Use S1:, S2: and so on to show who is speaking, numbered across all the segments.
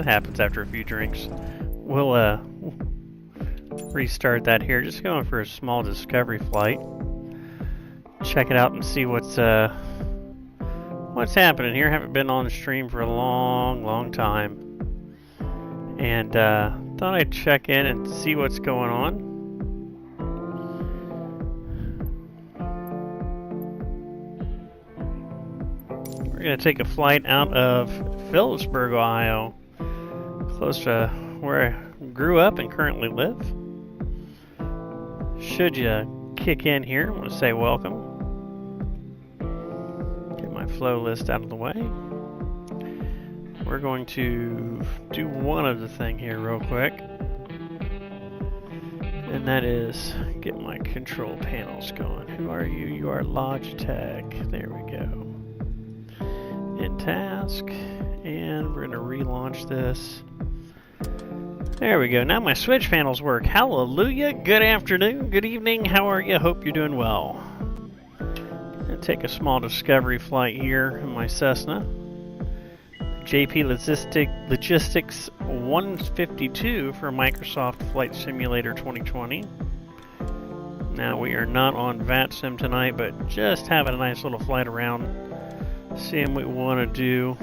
S1: that happens after a few drinks. We'll restart that here. Just going for a small discovery flight. Check it out and see what's happening here. Haven't been on the stream for a long time, and thought I'd check in and see what's going on. We're going to take a flight out of Phillipsburg, Ohio, close to where I grew up and currently live. Should you kick in here, I want to say welcome. Get my flow list out of the way. We're going to do one other thing here real quick, and that is get my control panels going. Who are you? You are Logitech. There we go. In task, and we're going to relaunch this. There we go. Now my switch panels work. Hallelujah. Good afternoon. Good evening. How are you? Hope you're doing well. I'm going to take a small discovery flight here in my Cessna. JP Logistics 152 for Microsoft Flight Simulator 2020. Now we are not on VATSIM tonight, but just having a nice little flight around. Seeing what we want to do.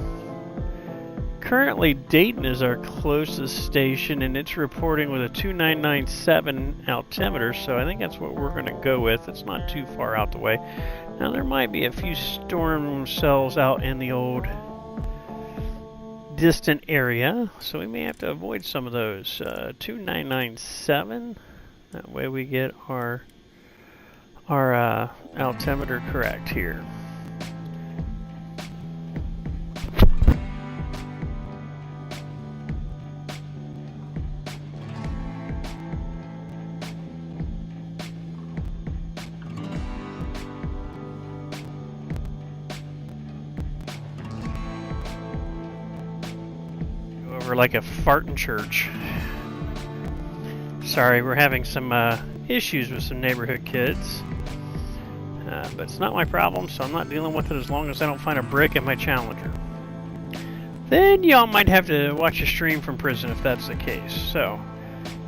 S1: Currently, Dayton is our closest station, and it's reporting with a 2997 altimeter, so I think that's what we're going to go with. It's not too far out the way. Now, there might be a few storm cells out in the old distant area, so we may have to avoid some of those. 2997, that way we get our altimeter correct here. Like a fart in church. Sorry, we're having some issues with some neighborhood kids. But it's not my problem, so I'm not dealing with it as long as I don't find a brick in my Challenger. Then y'all might have to watch a stream from prison if that's the case. So,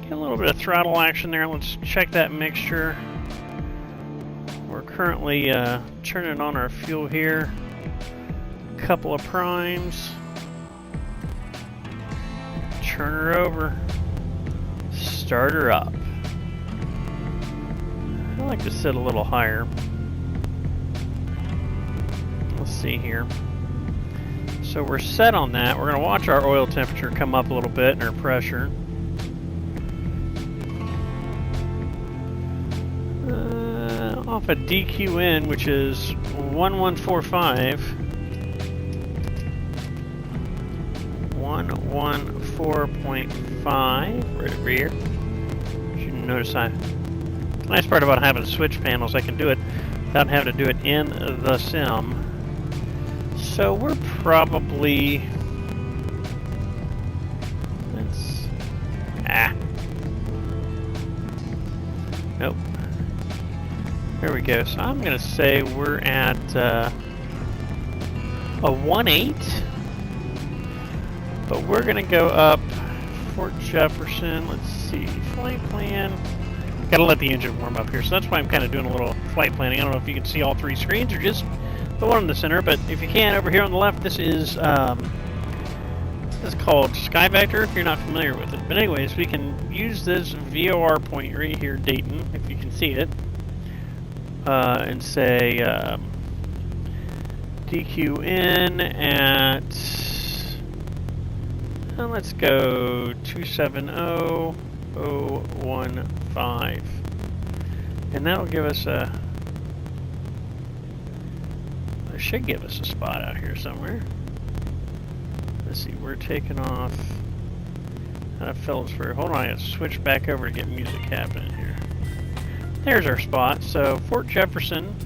S1: get a little bit of throttle action there. Let's check that mixture. We're currently turning on our fuel here. Couple of primes. Turn her over, start her up. I like to sit a little higher. Let's see here. So we're set on that. We're going to watch our oil temperature come up a little bit and our pressure. Off a DQN, which is 1145. 114.5 right over here. You notice the nice part about having switch panels, I can do it without having to do it in the sim. So we're probably nope. There we go. So I'm gonna say we're at a 1.8. But we're going to go up Fort Jefferson. Let's see. Flight plan. Got to let the engine warm up here. So that's why I'm kind of doing a little flight planning. I don't know if you can see all three screens or just the one in the center. But if you can, over here on the left, this is called Sky Vector if you're not familiar with it. But anyways, we can use this VOR point right here, Dayton, if you can see it. And say DQN at... let's go 270015, and that'll give us it should give us a spot out here somewhere. Let's see, we're taking off out of Phillipsburg. Hold on, I gotta switch back over to get music happening here. There's our spot. So Fort Jefferson,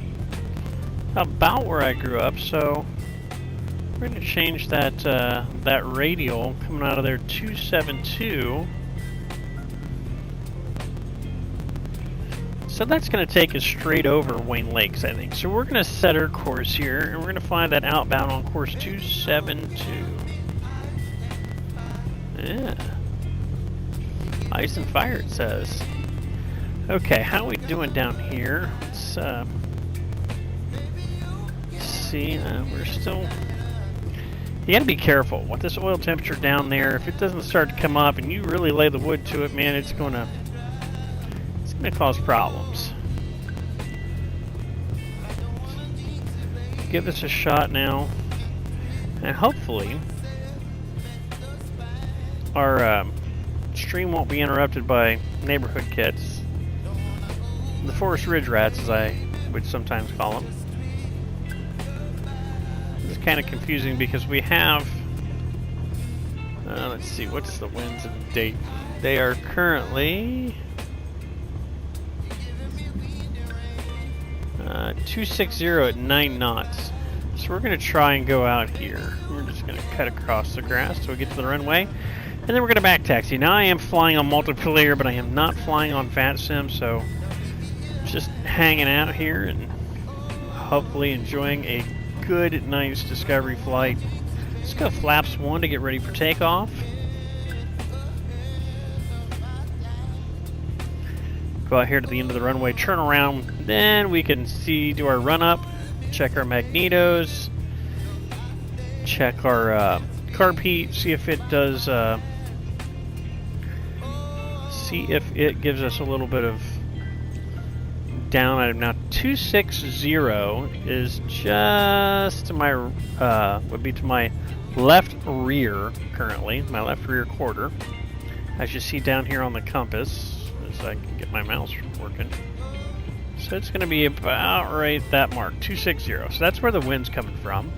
S1: about where I grew up. So we're going to change that that radial coming out of there 272. So that's going to take us straight over Wayne Lakes, I think. So we're going to set our course here, and we're going to fly that outbound on course 272. Yeah. Ice and fire, it says. Okay, how are we doing down here? Let's see. We're still... You gotta be careful with this oil temperature down there. If it doesn't start to come up and you really lay the wood to it, man, it's gonna cause problems. Give this a shot now, and hopefully our stream won't be interrupted by neighborhood kids. The Forest Ridge Rats, as I would sometimes call them. It's kind of confusing because we have, let's see, what's the winds and date? They are currently 260 at 9 knots. So we're going to try and go out here. We're just going to cut across the grass till we get to the runway. And then we're going to back taxi. Now I am flying on multiplayer, but I am not flying on FatSim, so just hanging out here and hopefully enjoying a good, nice discovery flight. Let's go flaps 1 to get ready for takeoff. Go out here to the end of the runway, turn around, then we can do our run up, check our magnetos, check our carb heat, see if it does, see if it gives us a little bit of down item. Now 260 is just to my would be to my left rear currently, my left rear quarter, as you see down here on the compass, as I can get my mouse working. So it's going to be about right that mark, 260. So that's where the wind's coming from.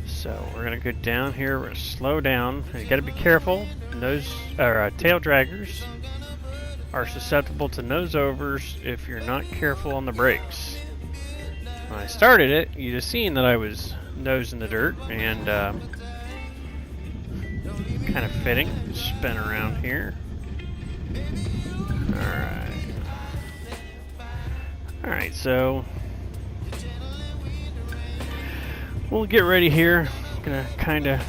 S1: So we're going to go down here, we're going to slow down. You got to be careful. Nose or tail draggers are susceptible to nose overs if you're not careful on the brakes. When I started it, you just seen that I was nose in the dirt, and kind of fitting. Spin around here. Alright, so we'll get ready here. Gonna kind of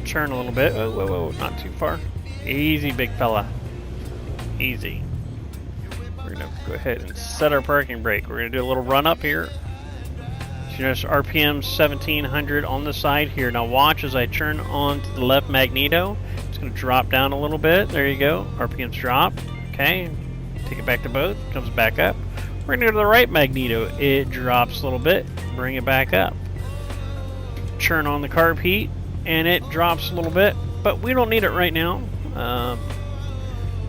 S1: turn a little bit. Whoa, whoa, whoa, not too far. Easy, big fella. Easy. We're going to go ahead and set our parking brake. We're going to do a little run up here. So you notice RPM 1700 on the side here. Now watch as I turn on to the left magneto. It's going to drop down a little bit. There you go. RPMs drop. Okay. Take it back to both. Comes back up. We're going to go to the right magneto. It drops a little bit. Bring it back up. Turn on the carb heat and it drops a little bit. But we don't need it right now.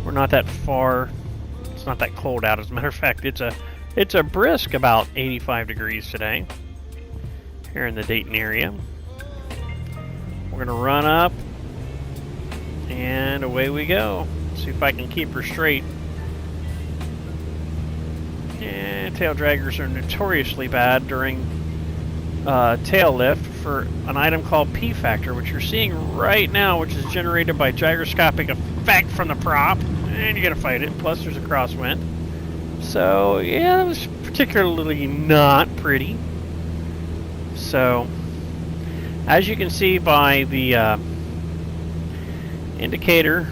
S1: We're not that far. It's not that cold out. As a matter of fact, it's a brisk about 85 degrees today here in the Dayton area. We're gonna run up and away we go. See if I can keep her straight. And tail draggers are notoriously bad during tail lift for an item called P factor, which you're seeing right now, which is generated by gyroscopic effect from the prop, and you gotta fight it. Plus there's a crosswind. So yeah, that was particularly not pretty. So as you can see by the indicator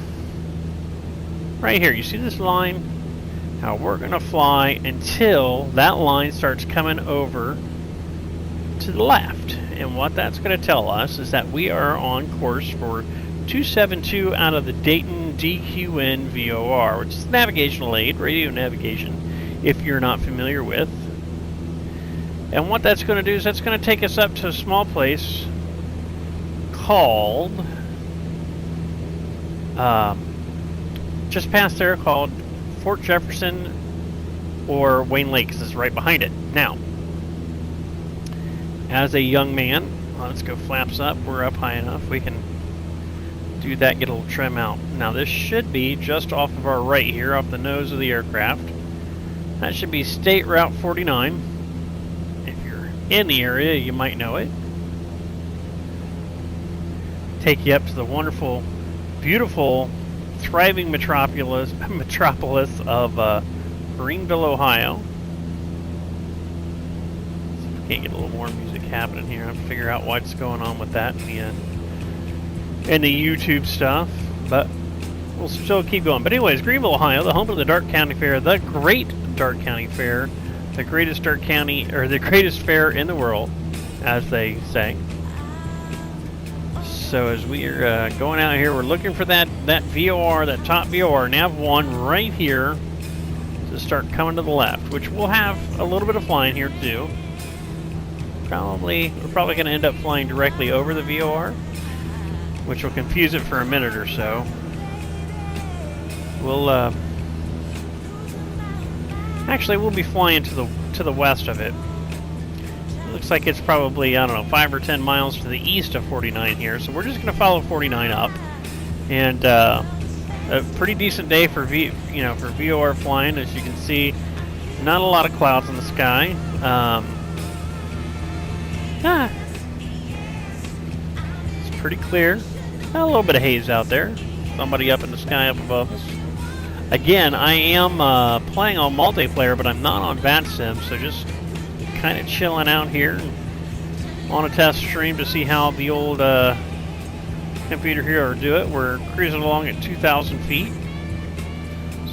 S1: right here, you see this line? Now we're gonna fly until that line starts coming over to the left. And what that's going to tell us is that we are on course for 272 out of the Dayton DQN VOR, which is navigational aid, radio navigation, if you're not familiar with. And what that's going to do is that's going to take us up to a small place called, just past there, called Fort Jefferson or Wayne Lakes is right behind it. Now, as a young man, let's go flaps up. We're up high enough. We can do that, get a little trim out. Now this should be just off of our right here, off the nose of the aircraft. That should be State Route 49. If you're in the area, you might know it. Take you up to the wonderful, beautiful, thriving metropolis of Greenville, Ohio. Can't get a little more music happening here. I have to figure out what's going on with that in the YouTube stuff, but we'll still keep going. But anyways, Greenville, Ohio, the home of the Dark County Fair, the Great Dark County Fair, the greatest Dark County, or the greatest fair in the world, as they say. So as we are going out here, we're looking for that VOR, that top VOR, nav1 right here, to start coming to the left, which we'll have a little bit of flying here too. We're probably going to end up flying directly over the VOR, which will confuse it for a minute or so. We'll actually we'll be flying to the west of it. It looks like it's probably, I don't know, 5 or 10 miles to the east of 49 here. So we're just going to follow 49 up, and a pretty decent day for for VOR flying. As you can see, not a lot of clouds in the sky. It's pretty clear. A little bit of haze out there. Somebody up in the sky up above us. Again, I am playing on multiplayer, but I'm not on VATSIM, so just kind of chilling out here on a test stream to see how the old computer here will do it. We're cruising along at 2,000 feet,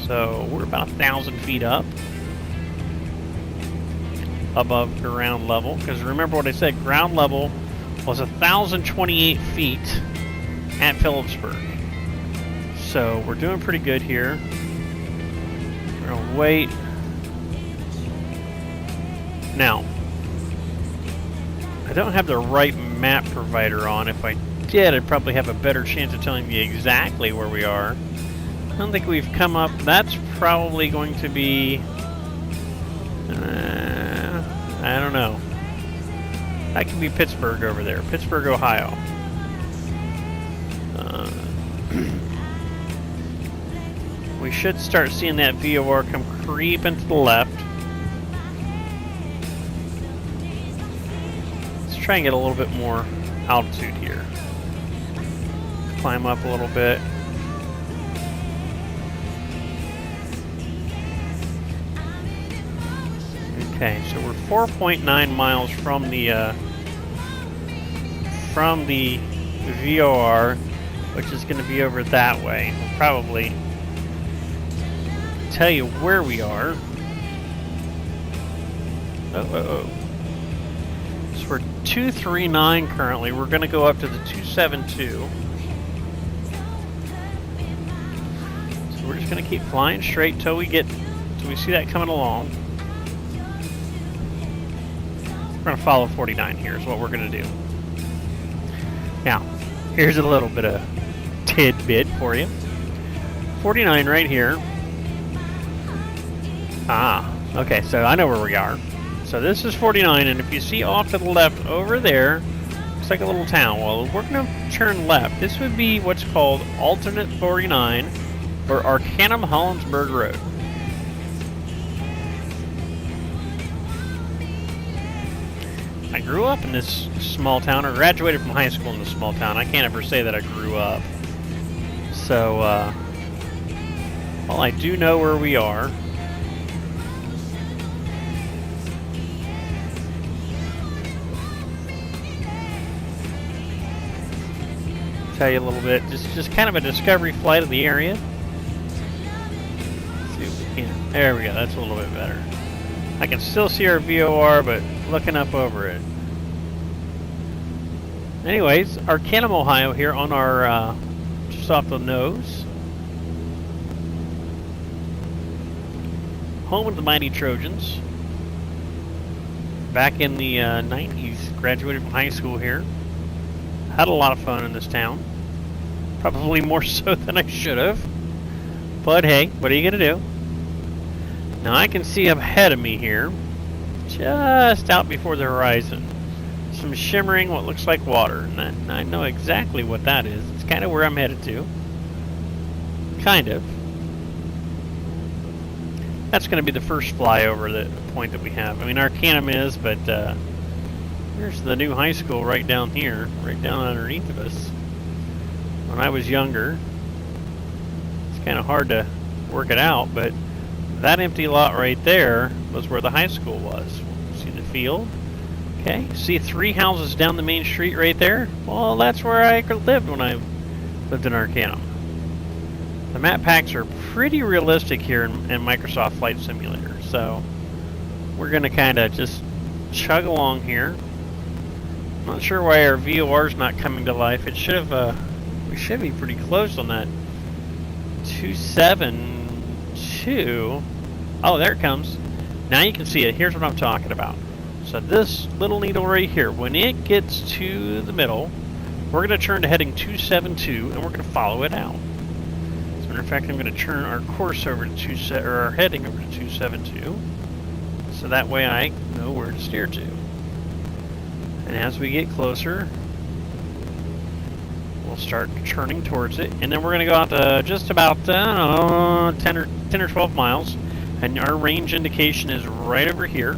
S1: so we're about 1,000 feet up above ground level. Because remember what I said, ground level was 1,028 feet at Phillipsburg. So we're doing pretty good here. We're gonna wait. Now, I don't have the right map provider on. If I did, I'd probably have a better chance of telling you exactly where we are. I don't think we've come up. That's probably going to be, I don't know. That could be Pittsburgh over there. Pittsburgh, Ohio. We should start seeing that VOR come creeping to the left. Let's try and get a little bit more altitude here. Climb up a little bit. Okay, so we're 4.9 miles from the VOR, which is going to be over that way. We'll probably tell you where we are. So we're 239 currently. We're going to go up to the 272. So we're just going to keep flying straight till we see that coming along. We're going to follow 49 here is what we're going to do. Now, here's a little bit of tidbit for you. 49 right here. Okay, so I know where we are. So this is 49, and if you see off to the left over there, it's like a little town. Well, we're going to turn left. This would be what's called alternate 49, or Arcanum Hollinsburg Road. I grew up in this small town, or graduated from high school in this small town. I can't ever say that I grew up. So, well, I do know where we are. Tell you a little bit, just kind of a discovery flight of the area. Let's see if we can. There we go. That's a little bit better. I can still see our VOR, but looking up over it. Anyways, Arcanum, Ohio here on our just off the nose. Home of the mighty Trojans. Back in the 90s, graduated from high school here. Had a lot of fun in this town. Probably more so than I should have. But hey, what are you going to do? Now I can see ahead of me here, just out before the horizon, some shimmering what looks like water. And I know exactly what that is. It's kind of where I'm headed to. Kind of. That's going to be the first flyover, the point that we have. I mean, Arcanum is, but here's the new high school right down here, right down underneath of us. When I was younger, it's kind of hard to work it out, but that empty lot right there was where the high school was. See the field? Okay, Okay, see 3 houses down the main street right there? Well, that's where I lived when I lived in Arcanum. The map packs are pretty realistic here in Microsoft Flight Simulator, so we're going to kind of just chug along here. I'm not sure why our VOR's not coming to life. It should have, we should be pretty close on that 272. Oh, there it comes. Now you can see it. Here's what I'm talking about. So this little needle right here, when it gets to the middle, we're going to turn to heading 272, and we're going to follow it out. As a matter of fact, I'm going to turn our course over to our heading over to 272, so that way I know where to steer to. And as we get closer, we'll start turning towards it, and then we're going to go out to just about, I don't know, 10 or 12 miles, and our range indication is right over here,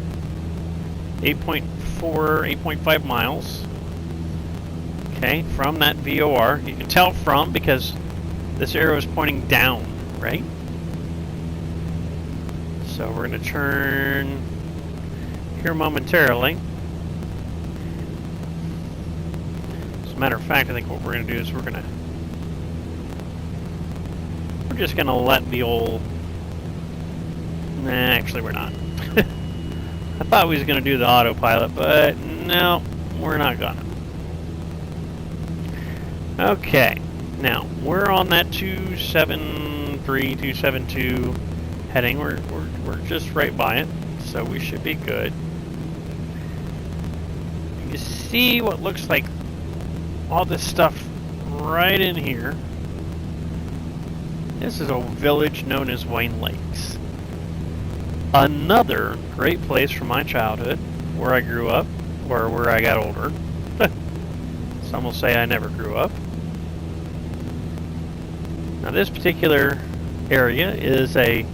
S1: 8.4, 8.5 miles. Okay, from that VOR. You can tell from because this arrow is pointing down, right? So we're going to turn here momentarily. As a matter of fact, I think what we're going to do is we're just going to let the old... Nah, actually we're not. I thought we was going to do the autopilot, but no, we're not going to. Okay, now we're on that 273, 272 heading. We're just right by it, so we should be good. You see what looks like all this stuff right in here. This is a village known as Wayne Lakes. Another great place from my childhood, where I grew up, or where I got older. Some will say I never grew up. Now this particular area is a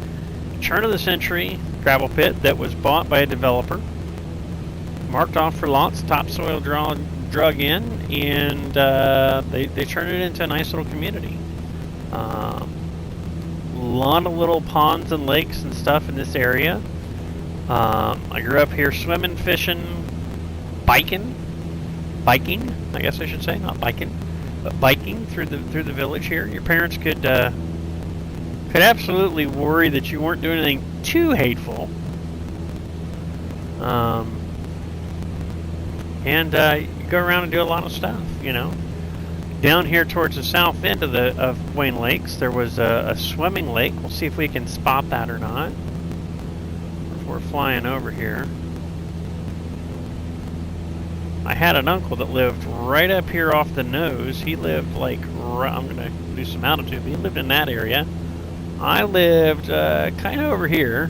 S1: turn-of-the-century gravel pit that was bought by a developer, marked off for lots, topsoil drug in, and they turned it into a nice little community. A lot of little ponds and lakes and stuff in this area. I grew up here swimming, fishing, biking, I guess I should say, not biking, but biking through the village here. Your parents could absolutely worry that you weren't doing anything too hateful. And you go around and do a lot of stuff, you know. Down here towards the south end of Wayne Lakes, there was a swimming lake. We'll see if we can spot that or not. If we're flying over here. I had an uncle that lived right up here off the nose. He lived like, I'm going to do some altitude, but he lived in that area. I lived kind of over here.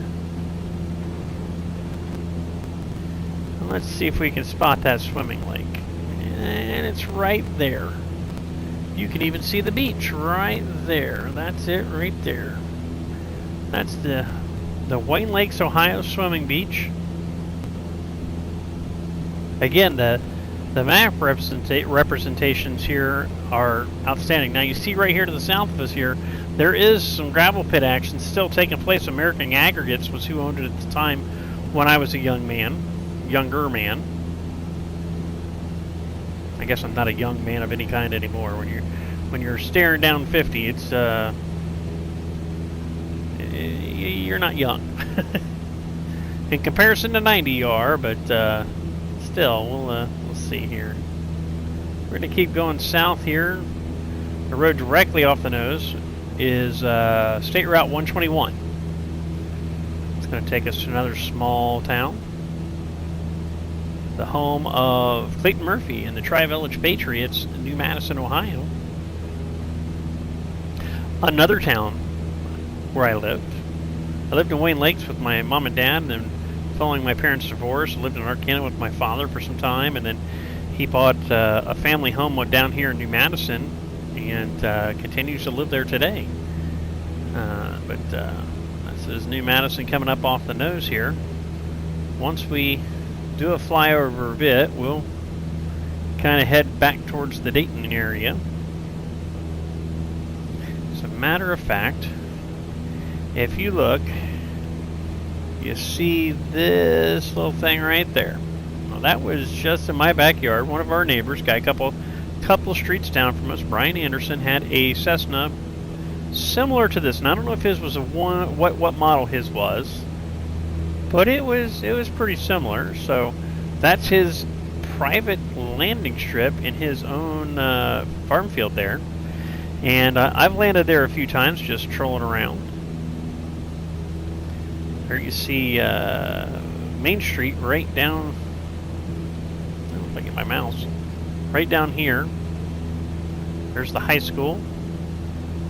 S1: Let's see if we can spot that swimming lake. And it's right there. You can even see the beach right there. That's it right there. That's the Wayne Lakes, Ohio swimming beach. Again, the map representations here are outstanding. Now you see right here to the south of us here, there is some gravel pit action still taking place. American Aggregates was who owned it at the time when I was a younger man. I guess I'm not a young man of any kind anymore. When you're staring down 50, it's you're not young. In comparison to 90, you are, but still, we'll see here. We're going to keep going south here. The road directly off the nose is State Route 121. It's going to take us to another small town. The home of Clayton Murphy and the Tri-Village Patriots in New Madison, Ohio. Another town where I lived. I lived in Wayne Lakes with my mom and dad, and then following my parents' divorce, I lived in Arcanum with my father for some time, and then he bought a family home down here in New Madison and continues to live there today. This is New Madison coming up off the nose here. Once we do a flyover a bit, we'll kind of head back towards the Dayton area. As a matter of fact, if you look, you see this little thing right there. Well, that was just in my backyard. One of our neighbors, guy, couple streets down from us, Brian Anderson, had a Cessna similar to this. And I don't know if his was what model his was, but it was pretty similar. So that's his private landing strip in his own farm field there. And I've landed there a few times just trolling around. There you see Main Street right down, I don't know if I get my mouse, right down here. There's the high school.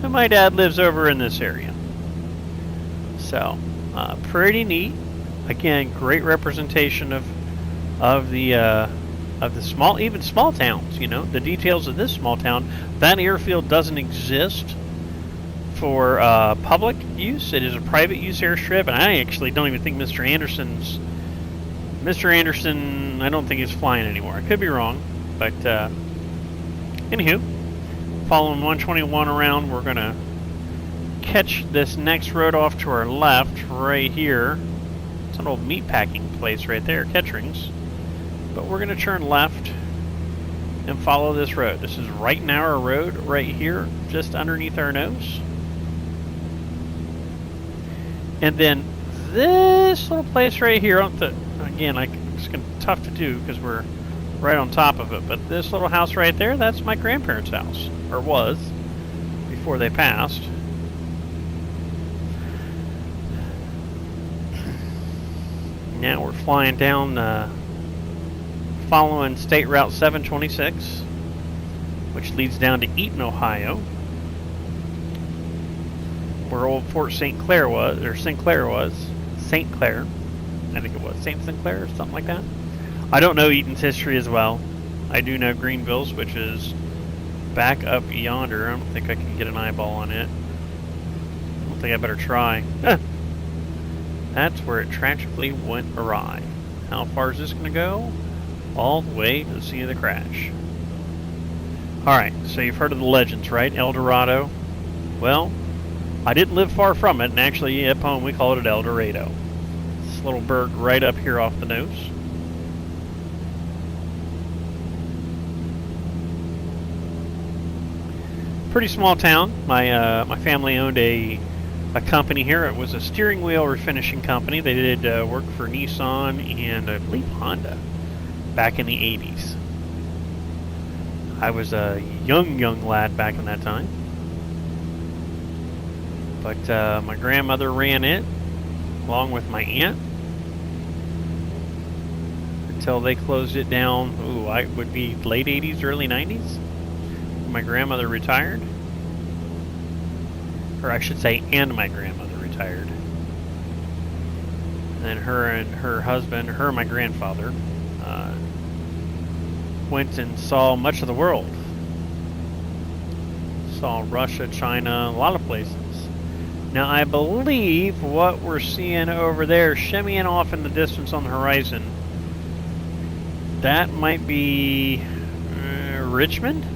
S1: And my dad lives over in this area. So, pretty neat. Again, great representation of the small, even small towns. You know, the details of this small town. That airfield doesn't exist for public use. It is a private use airstrip, and I actually don't even think Mr. Anderson, I don't think he's flying anymore. I could be wrong, but anywho, following 121 around, we're gonna catch this next road off to our left, right here. It's an old meat packing place right there, Kettering's. But we're gonna turn left and follow this road. This is right now our road, right here, just underneath our nose. And then this little place right here, again, it's tough to do because we're right on top of it, but this little house right there, that's my grandparents' house, or was, before they passed. Now we're flying down, following State Route 726, which leads down to Eaton, Ohio, where old Fort St. Clair was, or St. Clair was. St. Clair. I think it was St. Sinclair or something like that. I don't know Eaton's history as well. I do know Greenville's, which is back up yonder. I don't think I can get an eyeball on it. I don't think I better try. That's where it tragically went awry. How far is this going to go? All the way to the scene of the crash. Alright, so you've heard of the legends, right? El Dorado. Well, I didn't live far from it, and actually up home we call it El Dorado. This little burg right up here off the nose. Pretty small town. My family owned a company here. It was a steering wheel refinishing company. They did work for Nissan and I believe Honda back in the 80s. I was a young lad back in that time. But my grandmother ran it, along with my aunt, until they closed it down, I would be late 80s, early 90s. My grandmother retired. Or I should say, and my grandmother retired. And then her and her husband, her and my grandfather, went and saw much of the world. Saw Russia, China, a lot of places. Now, I believe what we're seeing over there, shimmying off in the distance on the horizon, that might be Richmond?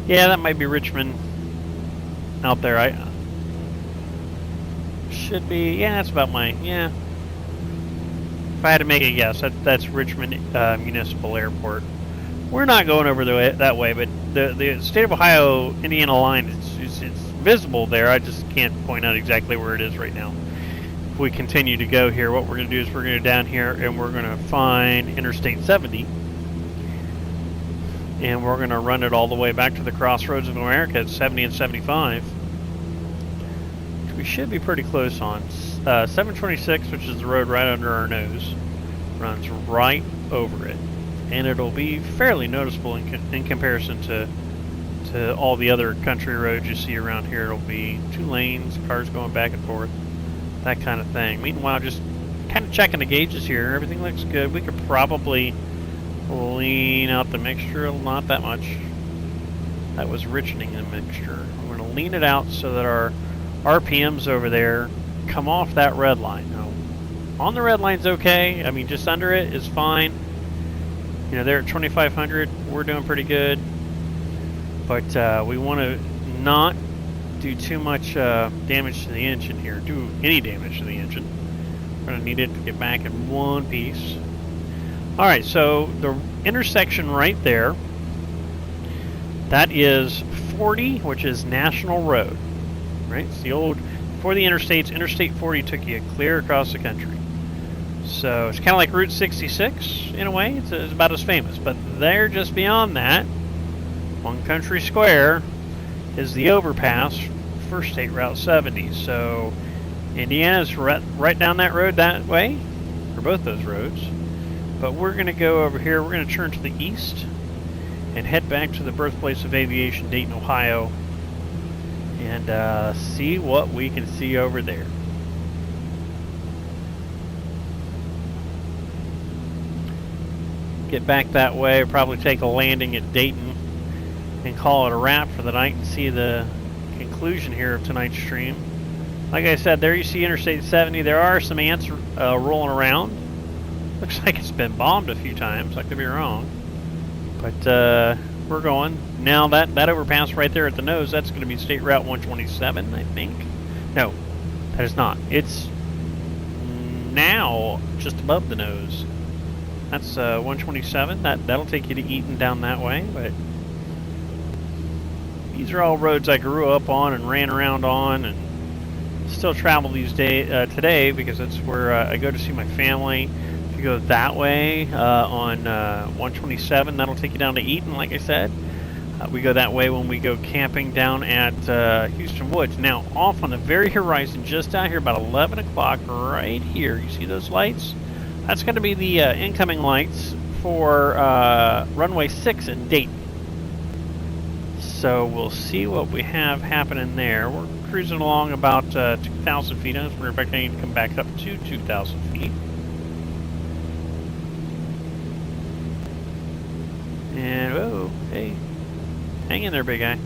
S1: Yeah, that might be Richmond out there. I should be, yeah, that's about yeah. If I had to make a guess, that's Richmond Municipal Airport. We're not going over that way, but the state of Ohio Indiana line it's visible there. I just can't point out exactly where it is right now. If we continue to go here, what we're going to do is we're going to go down here and we're going to find Interstate 70, and we're going to run it all the way back to the crossroads of America at 70 and 75. Which we should be pretty close on. 726, which is the road right under our nose, runs right over it. And it'll be fairly noticeable in comparison to all the other country roads you see around here. It'll be 2 lanes, cars going back and forth, that kind of thing. Meanwhile, just kind of checking the gauges here. Everything looks good. We could probably lean out the mixture, not that much. That was richening the mixture. We're going to lean it out so that our RPMs over there come off that red line. Now, on the red line's okay. I mean, just under it is fine. You know, they're at 2,500. We're doing pretty good. But we want to not do too much damage to the engine here. Do any damage to the engine. going to need it to get back in one piece. Alright, so the intersection right there, that is 40, which is National Road. Right? It's the old, before the interstates, Interstate 40 took you clear across the country. So it's kind of like Route 66 in a way. It's about as famous. But there, just beyond that, on Country Square, is the overpass for State Route 70. So Indiana's right down that road that way, for both those roads. But we're going to go over here. We're going to turn to the east and head back to the birthplace of aviation, Dayton, Ohio, and see what we can see over there. Get back that way, probably take a landing at Dayton and call it a wrap for the night and see the conclusion here of tonight's stream. Like I said, there you see Interstate 70. There are some ants rolling around. Looks like it's been bombed a few times. I could be wrong. But we're going. Now that overpass right there at the nose, that's going to be State Route 127, I think. No, that is not. It's now just above the nose. That's 127. That'll take you to Eaton down that way. But these are all roads I grew up on and ran around on, and still travel these today because it's where I go to see my family. If you go that way on 127, that'll take you down to Eaton, like I said. We go that way when we go camping down at Houston Woods. Now, off on the very horizon, just out here, about 11 o'clock, right here, you see those lights? That's going to be the incoming lights for runway 6 in Dayton. So we'll see what we have happening there. We're cruising along about 2,000 feet. As a matter of fact, I need to come back up to 2,000 feet. And, oh, hey. Hang in there, big guy.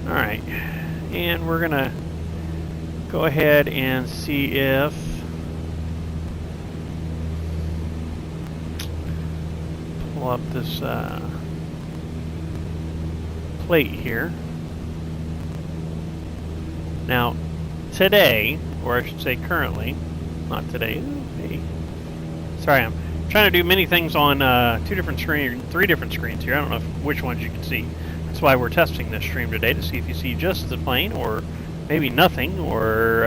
S1: Alright. And we're going to go ahead and see if... pull up this plate here. Now, today, or I should say currently, not today. Hey. Sorry, I'm trying to do many things on 3 different screens here. I don't know which ones you can see. That's why we're testing this stream today, to see if you see just the plane, or maybe nothing, or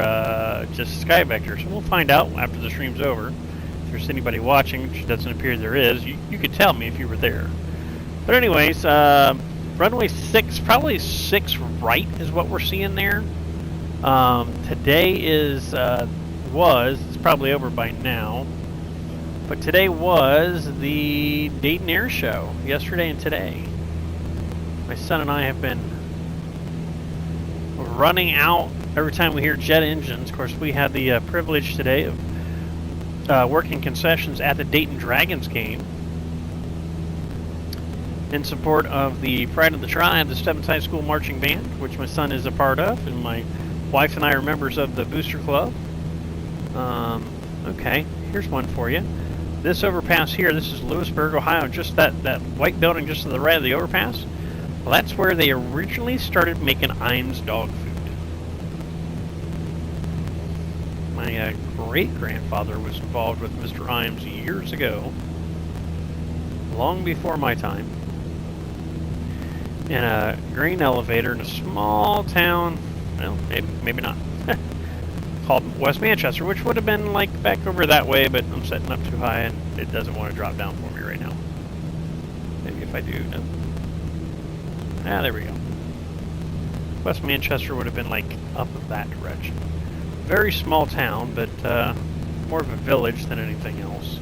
S1: just sky vector. So we'll find out after the stream's over. If there's anybody watching, which doesn't appear there is, you could tell me if you were there. But anyways, runway 6, probably 6 right is what we're seeing there. Today is, it's probably over by now. But today was the Dayton Air Show, yesterday and today. My son and I have been running out every time we hear jet engines. Of course, we had the privilege today of working concessions at the Dayton Dragons game in support of the Pride of the Tribe, the Stebbins High School Marching Band, which my son is a part of, and my wife and I are members of the Booster Club. Okay, here's one for you. This overpass here, this is Lewisburg, Ohio, just that white building just to the right of the overpass. Well, that's where they originally started making Iams dog food. My great-grandfather was involved with Mr. Iams years ago, long before my time, in a grain elevator in a small town, well, maybe not, called West Manchester, which would have been like back over that way, but I'm setting up too high and it doesn't want to drop down for me right now. Maybe if I do, no. Ah, there we go. West Manchester would have been like up that direction. Very small town, but more of a village than anything else.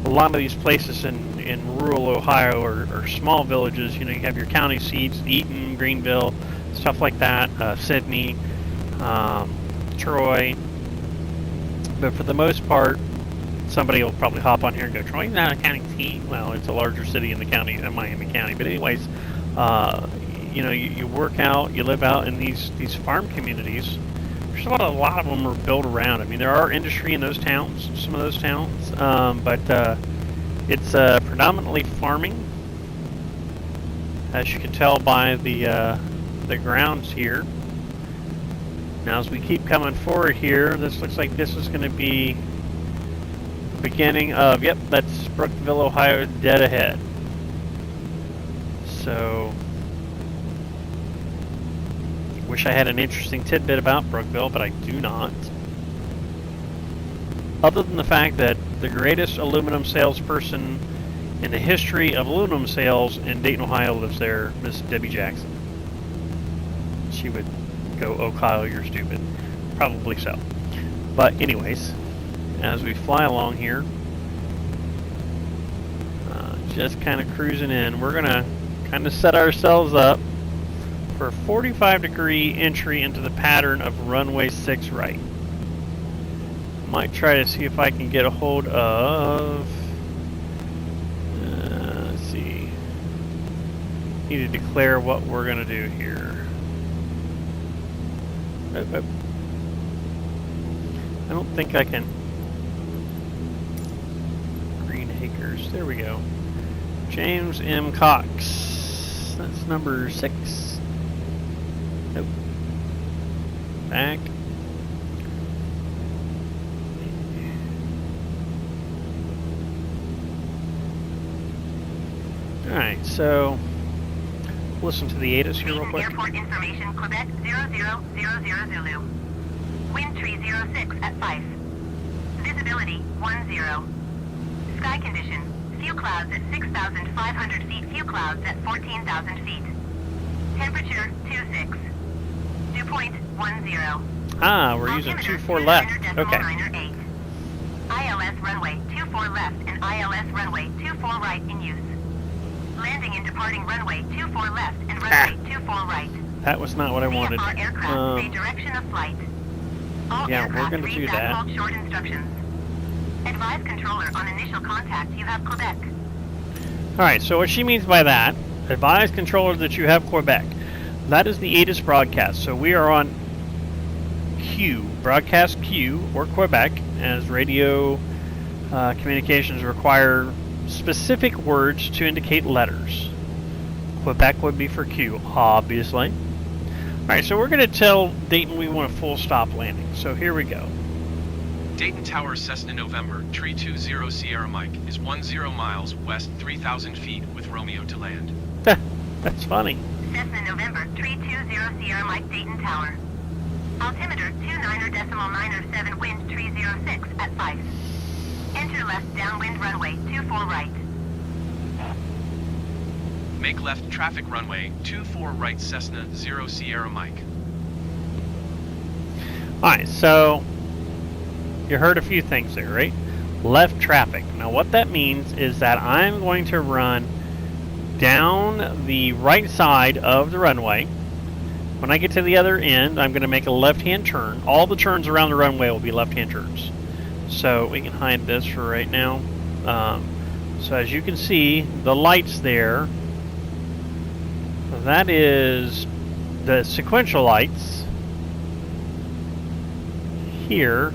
S1: A lot of these places in rural Ohio are small villages. You know, you have your county seats, Eaton, Greenville, stuff like that, Sydney, Troy. But for the most part, somebody will probably hop on here and go, Troy's not a county seat. Well, it's a larger city in the county, in Miami County. But anyways, you know, you work out, you live out in these farm communities. There's a lot of them are built around. I mean, there are industry in those towns, some of those towns, but it's predominantly farming, as you can tell by the grounds here. Now as we keep coming forward here, this looks like this is going to be the beginning of, yep, that's Brookville, Ohio, dead ahead. So, wish I had an interesting tidbit about Brookville, but I do not. Other than the fact that the greatest aluminum salesperson in the history of aluminum sales in Dayton, Ohio lives there, Miss Debbie Jackson. She would go, "Oh Kyle, you're stupid." Probably so. But anyways, as we fly along here, just kind of cruising in, we're going to kind of set ourselves up for a 45-degree entry into the pattern of runway 6 right. Might try to see if I can get a hold of, let's see, need to declare what we're going to do here. I don't think I can. Green Acres, there we go. James M. Cox, that's number 6. Nope. Back. Alright, so listen to the ATIS here real quick.
S2: Airport information, Quebec 0000 Zulu. Wind tree 06 at 5. Visibility 10. Sky condition. Few clouds at 6,500 feet. Few clouds at 14,000 feet. Temperature 26. Dew point 10.
S1: Ah, we're using 24 left. Okay.
S2: ILS runway 24 left and ILS runway 24 right in use. Landing and departing runway 24 left and runway 24 right.
S1: That was not what I wanted.
S2: VFR aircraft, say direction of flight. All
S1: yeah,
S2: aircraft
S1: we're going to do
S2: read
S1: that.
S2: called short instructions. Advise controller on initial contact you have Quebec.
S1: Alright, so what she means by that, advise controller that you have Quebec. That is the ATIS broadcast. So we are on Q, broadcast Q, or Quebec, as radio communications require specific words to indicate letters. Quebec would be for Q, obviously. Alright, so we're going to tell Dayton we want a full stop landing. So here we go.
S3: Dayton Tower, Cessna November, Tree 20 Sierra Mike, is 10 miles west, 3,000 feet, with Romeo to land.
S1: That's funny.
S2: Cessna November, Tree 20 Sierra Mike, Dayton Tower. Altimeter 29.907, wind tree 06 at 5. Enter left downwind runway 24 right.
S3: Make left traffic runway 24 right, Cessna 0 Sierra Mike.
S1: Alright, so you heard a few things there, right? Left traffic. Now what that means is that I'm going to run down the right side of the runway. When I get to the other end, I'm going to make a left-hand turn. All the turns around the runway will be left-hand turns. So we can hide this for right now. So as you can see, the lights there, that is the sequential lights. Here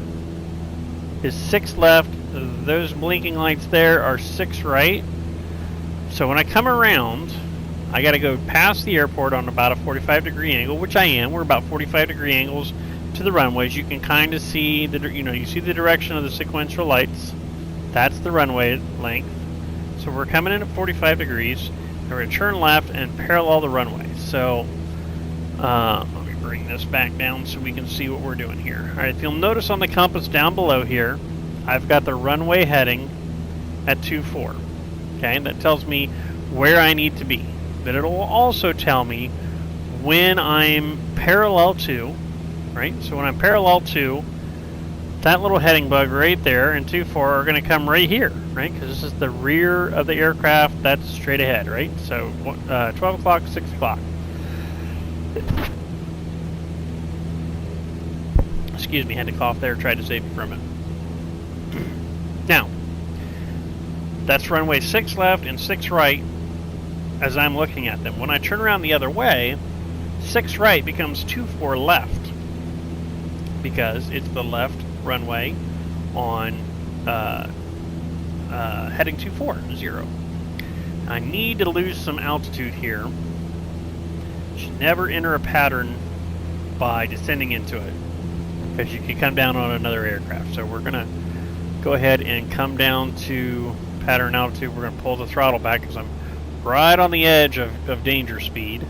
S1: is 6 left. Those blinking lights there are 6 right. So when I come around, I got to go past the airport on about a 45-degree angle, which I am. We're about 45-degree angles to the runways. You can kind of see the, you see the direction of the sequential lights. That's the runway length. So we're coming in at 45 degrees. And we're going to turn left and parallel the runway. So let me bring this back down so we can see what we're doing here. All right, if you'll notice on the compass down below here, I've got the runway heading at 24. Okay, that tells me where I need to be. But it'll also tell me when I'm parallel to, right? So when I'm parallel to, that little heading bug right there and 24 are going to come right here, right? Because this is the rear of the aircraft. That's straight ahead, right? So 12 o'clock, 6 o'clock. Excuse me, had to cough there. Tried to save me from it. Now, that's runway 6 left and 6 right as I'm looking at them. When I turn around the other way, 6 right becomes 24 left because it's the left runway on heading 24, I need to lose some altitude here. Should never enter a pattern by descending into it, because you can come down on another aircraft. So we're going to go ahead and come down to pattern altitude. We're going to pull the throttle back because I'm right on the edge of danger speed.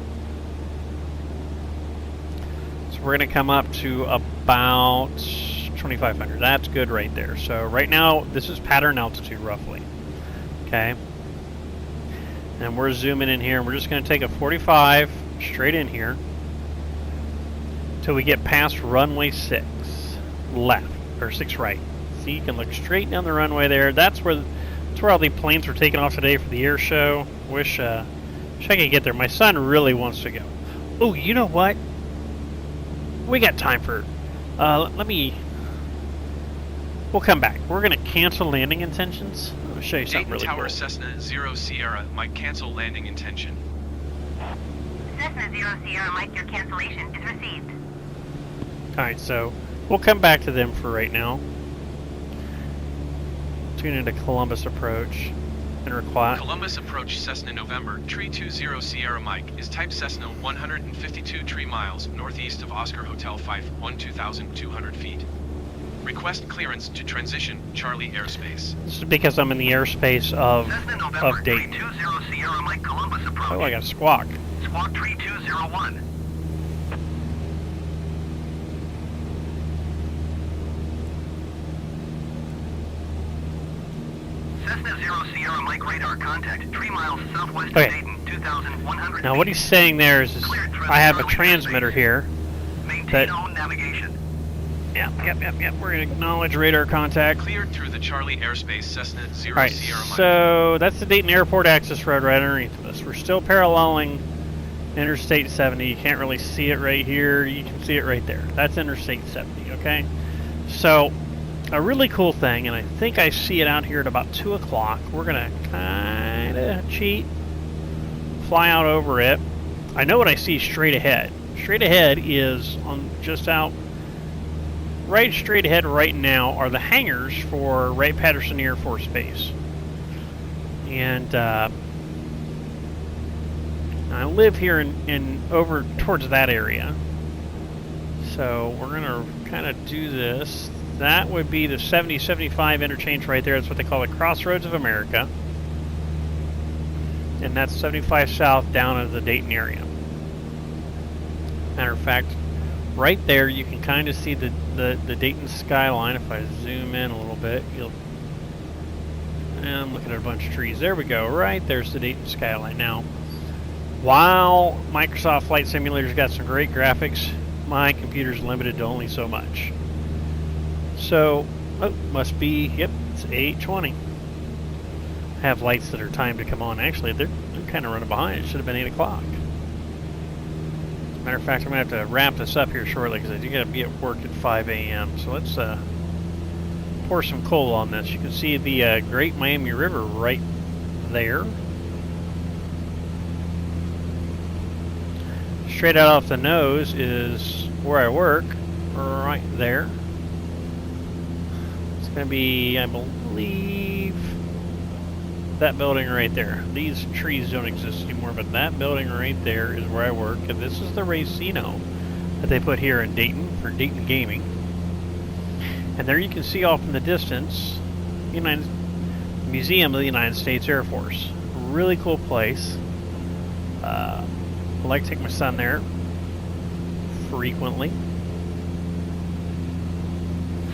S1: So we're going to come up to about 2,500. That's good right there. So right now, this is pattern altitude roughly. Okay. And we're zooming in here, and we're just going to take a 45 straight in here till we get past runway 6 left, or 6 right. See, you can look straight down the runway there. That's where all the planes were taken off today for the air show. Wish I could get there. My son really wants to go. Oh, you know what? We got time for... We'll come back. We're going to cancel landing intentions. I'll show you something really
S3: Tower
S1: cool.
S3: Cessna 0 Sierra, Mike, cancel landing intention.
S2: Cessna 0 Sierra Mike, your cancellation is received.
S1: Alright, so we'll come back to them for right now. Tune into Columbus approach and require...
S3: Columbus approach Cessna November, tree 20 Sierra Mike, is type Cessna 152 tree miles northeast of Oscar Hotel 5, 2,200 feet. Request clearance to transition Charlie airspace.
S1: This is because I'm in the airspace of Dayton.
S2: 320 Sierra Mike Columbus approach.
S1: Oh, I got a squawk.
S2: Squawk 3201. Cessna 0 Sierra Mike radar contact 3 miles southwest of
S1: Okay.
S2: Dayton, 2,100
S1: Now what he's saying there is I have a transmitter here.
S2: Maintain own navigation.
S1: Yep. We're going to acknowledge radar contact.
S3: Cleared through the Charlie airspace Cessna 0
S1: Alright,
S3: Sierra Mike.
S1: so that's the Dayton Airport access road right underneath of us. We're still paralleling Interstate 70. You can't really see it right here. You can see it right there. That's Interstate 70, okay? So, a really cool thing, and I think I see it out here at about 2 o'clock. We're going to kind of cheat, fly out over it. I know what I see straight ahead. Straight ahead is on just out... Right straight ahead right now are the hangars for Wright-Patterson Air Force Base. And I live here in over towards that area. So we're going to kind of do this. That would be the 70-75 interchange right there. That's what they call the Crossroads of America. And that's 75 south down into the Dayton area. Matter of fact, right there you can kind of see the Dayton skyline. If I zoom in a little bit, and I'm looking at a bunch of trees. There we go. Right there's the Dayton skyline. Now, while Microsoft Flight Simulator's got some great graphics, my computer's limited to only so much. So, must be, yep, it's 8:20. I have lights that are timed to come on. Actually, they're kind of running behind. It should have been 8 o'clock. Matter of fact, I'm going to have to wrap this up here shortly because I do got to be at work at 5 a.m. So let's pour some coal on this. You can see the Great Miami River right there. Straight out off the nose is where I work, right there. It's going to be, I believe, that building right there. These trees don't exist anymore, but that building right there is where I work, and this is the Racino that they put here in Dayton for Dayton Gaming. And there you can see off in the distance Museum of the United States Air Force. Really cool place. I like to take my son there frequently.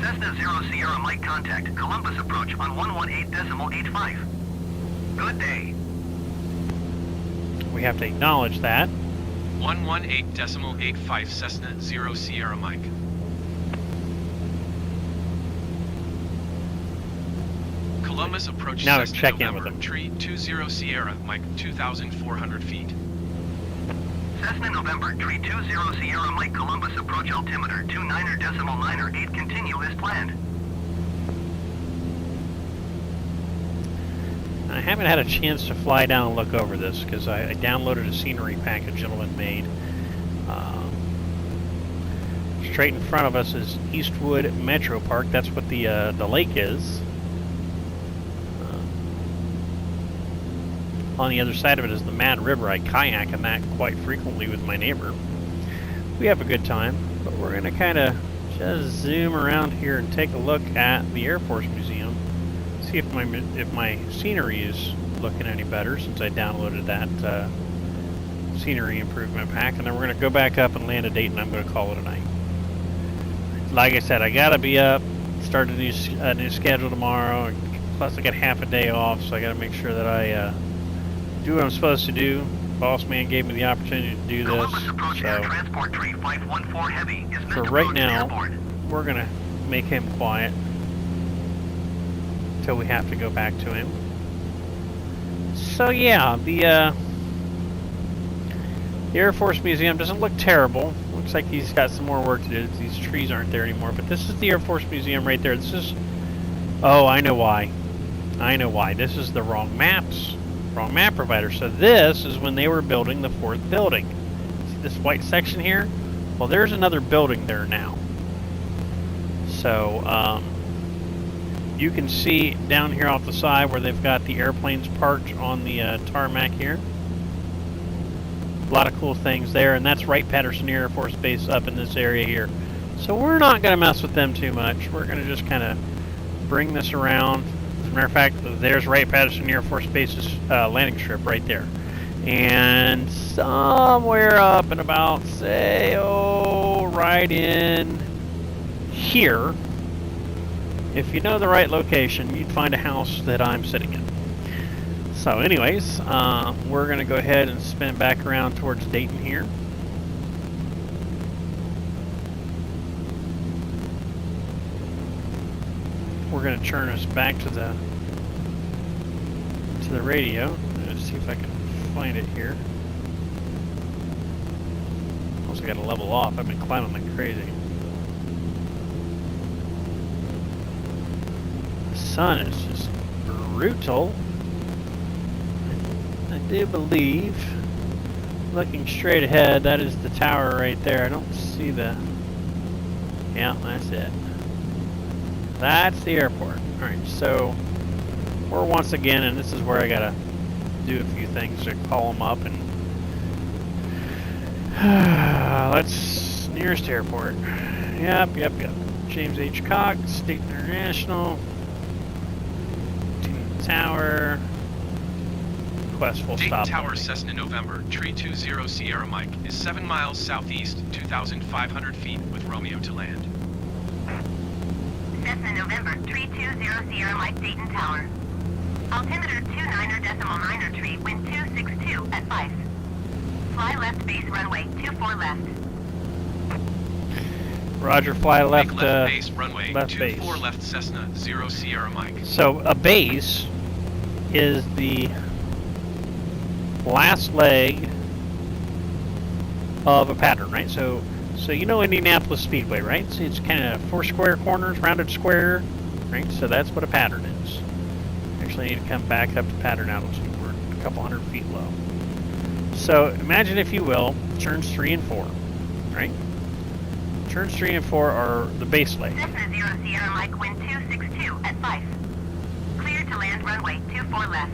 S2: Cessna 0 Sierra Mike contact Columbus approach on 118.85. Good day.
S1: We have to acknowledge that.
S3: 118.85 Cessna 0 Sierra Mike. Columbus approach
S1: Now
S3: Cessna
S1: check in
S3: November,
S1: with them.
S3: tree 20 Sierra Mike, 2,400 feet.
S2: Cessna November, tree 20 Sierra Mike Columbus approach altimeter 29.908. Continue as planned.
S1: I haven't had a chance to fly down and look over this because I downloaded a scenery pack a gentleman made. Straight in front of us is Eastwood Metro Park. That's what the lake is. On the other side of it is the Mad River. I kayak in that quite frequently with my neighbor. we have a good time. But we're going to kind of just zoom around here and take a look at the Air Force Museum. See if my scenery is looking any better since I downloaded that scenery improvement pack. And then we're going to go back up and land a date, and I'm going to call it a night. Like I said, I got to be up, start a new schedule tomorrow. Plus, I got half a day off, so I got to make sure that I do what I'm supposed to do. Boss man gave me the opportunity to do this. So, for right now, we're going to make him quiet until we have to go back to him. So yeah, the Air Force Museum doesn't look terrible. Looks like he's got some more work to do. These trees aren't there anymore, but this is the Air Force Museum right there. This is... Oh, I know why. I know why. This is the wrong maps. Wrong map provider. So this is when they were building the 4th building. See this white section here? Well, there's another building there now. So, you can see down here off the side where they've got the airplanes parked on the tarmac here. A lot of cool things there, and that's Wright-Patterson Air Force Base up in this area here. So we're not going to mess with them too much. We're going to just kind of bring this around. As a matter of fact, there's Wright-Patterson Air Force Base's landing strip right there. And somewhere up and about, say, right in here, if you know the right location, you'd find a house that I'm sitting in. So anyways, we're going to go ahead and spin back around towards Dayton here. We're going to turn us back to the radio. Let's see if I can find it here. Also got to level off. I've been climbing like crazy. The sun is just brutal. I do believe, looking straight ahead, that is the tower right there. I don't see the... Yeah, that's it. That's the airport. Alright, so we're once again, and this is where I gotta do a few things to call them up and... let's... nearest airport. Yep. James H. Cox, State International. Tower.
S3: Dayton Tower, Cessna November, Tree 20 Sierra Mike, is 7 miles southeast, 2,500 feet with Romeo to land.
S2: Cessna November, Tree 20 Sierra Mike, Dayton Tower. Altimeter 29.9 tree, wind 262 at 5. Fly left base runway 24 left.
S1: Roger, fly left,
S3: Make left base runway
S1: left
S3: 24
S1: base.
S3: left Cessna 0 Sierra Mike.
S1: So a base is the last leg of a pattern, right? So you know Indianapolis Speedway, right? See, it's kind of 4 square corners, rounded square, right? So that's what a pattern is. Actually, I need to come back up to pattern altitude. We're a couple hundred feet low. So imagine, if you will, turns 3 and 4, right? Turns 3 and 4 are the base leg.
S2: Cessna 0 Sierra Mike, wind 262 at 5. Clear to land runway 24 left.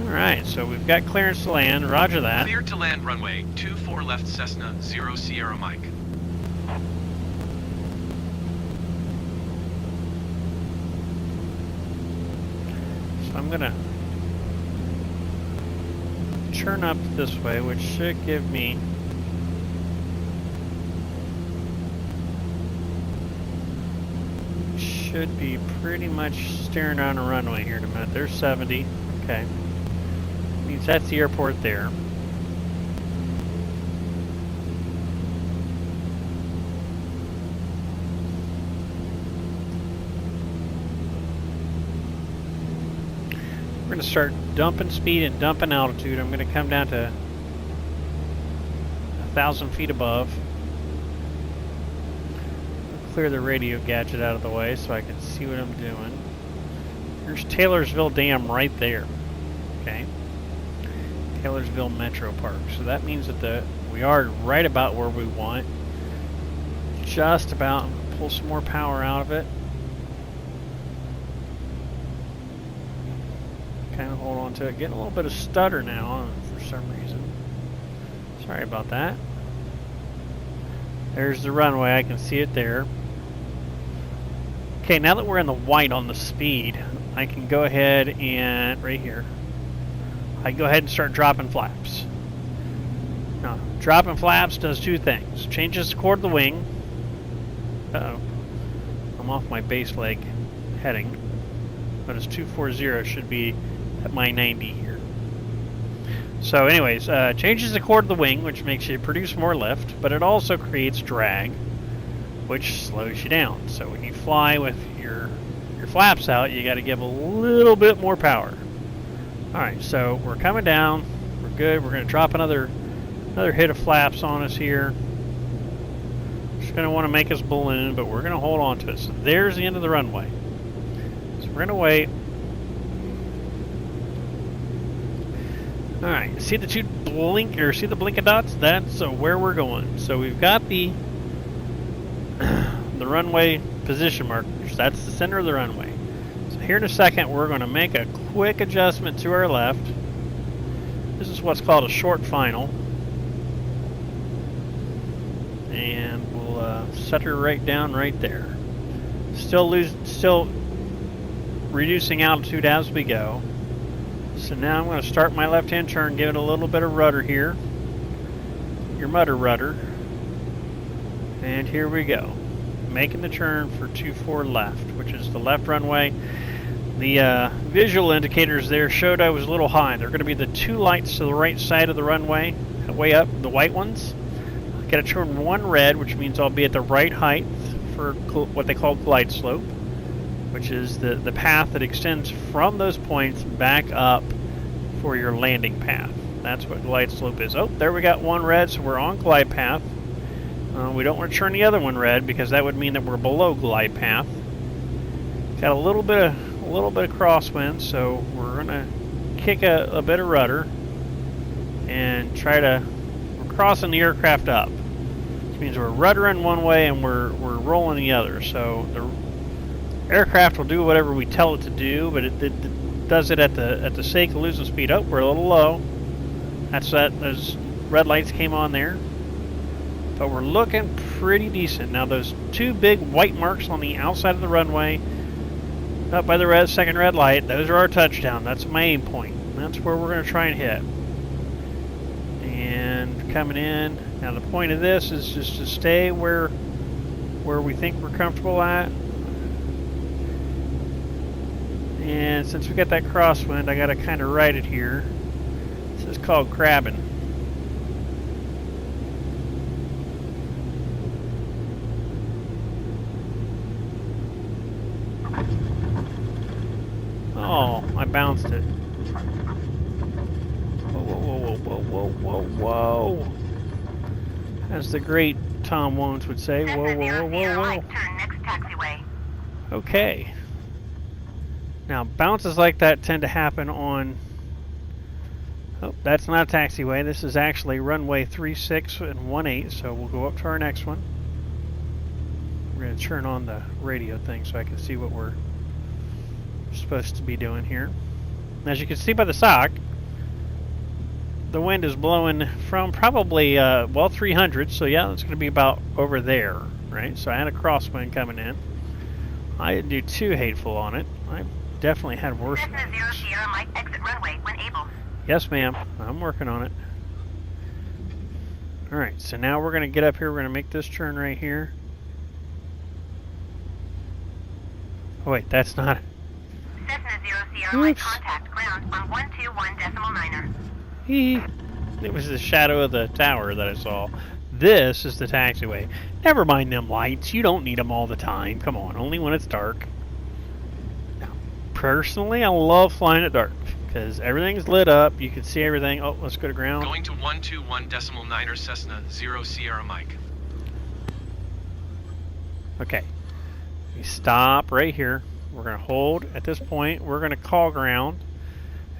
S1: Alright, so we've got clearance to land. Roger that.
S3: Clear to land runway 24 left Cessna 0 Sierra Mike.
S1: So I'm going to turn up this way, which should give me should be pretty much steering on a runway here in a minute. There's 70. Okay. Means that's the airport there. We're going to start dumping speed and dumping altitude. I'm going to come down to 1,000 feet above. Clear the radio gadget out of the way so I can see what I'm doing. There's Taylorsville Dam right there. Okay. Taylorsville Metro Park. So that means that we are right about where we want. Just about. I'm going to pull some more power out of it. Kind of hold on to it. Getting a little bit of stutter now for some reason. Sorry about that. There's the runway. I can see it there. Okay, now that we're in the white on the speed, I can go ahead and, right here, I can go ahead and start dropping flaps. Now, dropping flaps does two things. Changes the chord of the wing. Uh-oh. I'm off my base leg heading. But it's 240. It should be at my 90 here. So anyways, changes the chord of the wing, which makes you produce more lift, but it also creates drag, which slows you down. So when you fly with your flaps out, you got to give a little bit more power. Alright, so we're coming down. We're good. We're going to drop another hit of flaps on us here. Just going to want to make us balloon, but we're going to hold on to it. So there's the end of the runway. So we're going to wait. Alright, see the two see the blinking dots? That's where we're going. So we've got the runway position markers. That's the center of the runway. So here in a second, we're going to make a quick adjustment to our left. This is what's called a short final. And we'll set her right down right there. Still reducing altitude as we go. So now I'm going to start my left-hand turn, give it a little bit of rudder here. Your rudder. And here we go. Making the turn for 24 left, which is the left runway. The visual indicators there showed I was a little high. They're going to be the two lights to the right side of the runway, way up, the white ones. I got to turn one red, which means I'll be at the right height for what they call glide slope, which is the path that extends from those points back up for your landing path. That's what glide slope is. Oh, there we got one red, so we're on glide path. We don't want to turn the other one red because that would mean that we're below glide path. Got a little bit of crosswind, so we're gonna kick a bit of rudder and we're crossing the aircraft up. Which means we're ruddering one way and we're rolling the other. So the aircraft will do whatever we tell it to do, but it does it at the sake of losing speed. Oh, we're a little low. Those red lights came on there. But we're looking pretty decent. Now those two big white marks on the outside of the runway, up by the second red light, those are our touchdown. That's my aim point. That's where we're going to try and hit. And coming in. Now the point of this is just to stay where we think we're comfortable at. And since we got that crosswind, I got to kind of ride it here. This is called crabbing. Oh, I bounced it. Whoa. As the great Tom Wones would say, whoa.
S2: Turn next taxiway.
S1: Okay. Now, bounces like that tend to happen on... Oh, that's not a taxiway. This is actually runway 36 and 18, so we'll go up to our next one. We're going to turn on the radio thing so I can see what we're supposed to be doing here. As you can see by the sock, the wind is blowing from probably 300, so yeah, it's going to be about over there, right? So I had a crosswind coming in. I didn't do too hateful on it. I definitely had worse ones.
S2: Cessna 0 Sierra Mike, exit runway when able.
S1: Yes, ma'am. I'm working on it. Alright, so now we're going to get up here. We're going to make this turn right here. Oh, wait, that's not...
S2: Cessna 0 Sierra Mike, contact ground on 121.9er.
S1: It was the shadow of the tower that I saw. This is the taxiway. Never mind them lights. You don't need them all the time. Come on, only when it's dark. Now, personally, I love flying at dark because everything's lit up. You can see everything. Oh, let's go to ground.
S3: Going to 121.9er Cessna 0 Sierra Mike.
S1: Okay. We stop right here. We're going to hold at this point. We're going to call ground.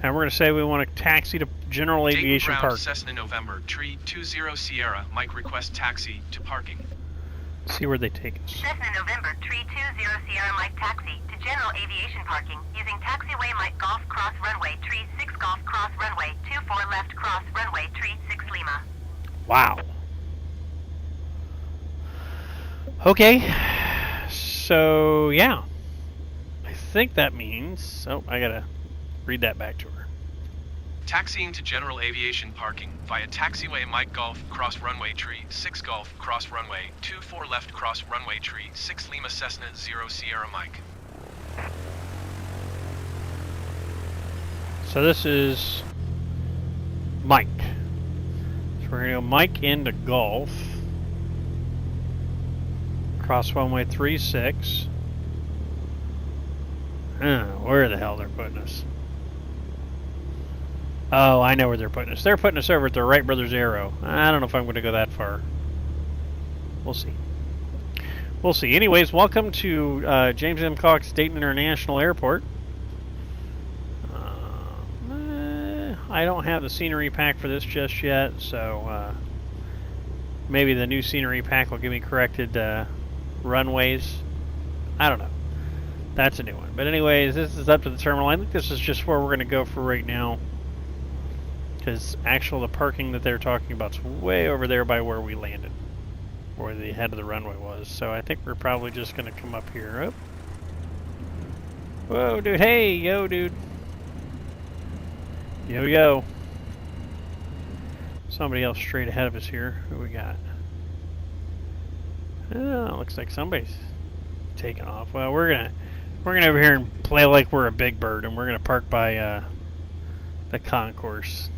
S1: And we're going to say we want to taxi to General Aviation Park.
S3: Cessna November, Tree 20 Sierra, Mike request taxi to parking.
S1: See where they take us.
S2: Cessna November, Tree 20 Sierra Mike taxi to General Aviation Parking using taxiway Mike Golf Cross Runway, Tree 6 Golf Cross Runway, 24 left cross runway, Tree 6 Lima.
S1: Wow. Okay, so yeah, I think that means, oh, I gotta read that back to her.
S3: Taxiing to general aviation parking via taxiway Mike Golf cross runway tree 6 Golf cross runway 24 left cross runway tree 6 Lima Cessna 0 Sierra Mike.
S1: So this is Mike. So we're gonna go Mike into Golf. Cross runway 36. Where the hell they're putting us? Oh, I know where they're putting us. They're putting us over at the Wright Brothers Aero. I don't know if I'm going to go that far. We'll see. We'll see. Anyways, welcome to James M. Cox Dayton International Airport. I don't have the scenery pack for this just yet, so maybe the new scenery pack will give me corrected runways. I don't know. That's a new one. But anyways, this is up to the terminal. I think this is just where we're going to go for right now. Because actually the parking that they're talking about is way over there by where we landed. Where the head of the runway was. So I think we're probably just going to come up here. Oh. Whoa, dude. Hey, yo, dude. Yo, yo. Somebody else straight ahead of us here. Who we got? Oh, looks like somebody's taking off. Well, we're gonna over here and play like we're a big bird, and we're gonna park by the concourse.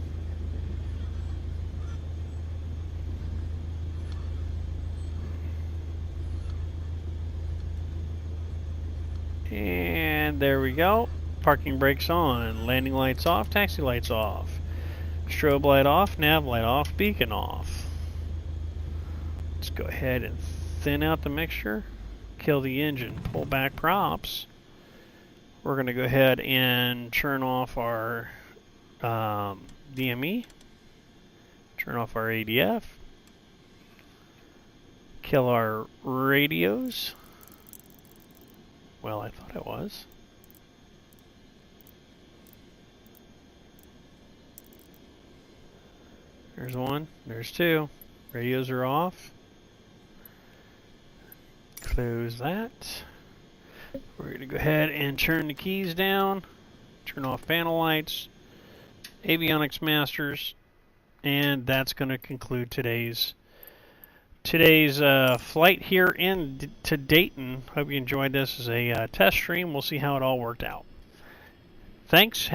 S1: And there we go. Parking brakes on, landing lights off, taxi lights off, strobe light off, nav light off, beacon off. Let's go ahead and thin out the mixture, kill the engine, pull back props. We're going to go ahead and turn off our DME, turn off our ADF, kill our radios. Well, I thought it was. There's one, there's two. Radios are off. Close that. We're going to go ahead and turn the keys down, turn off panel lights, avionics masters, and that's going to conclude today's flight here to Dayton. Hope you enjoyed this as a test stream. We'll see how it all worked out. Thanks.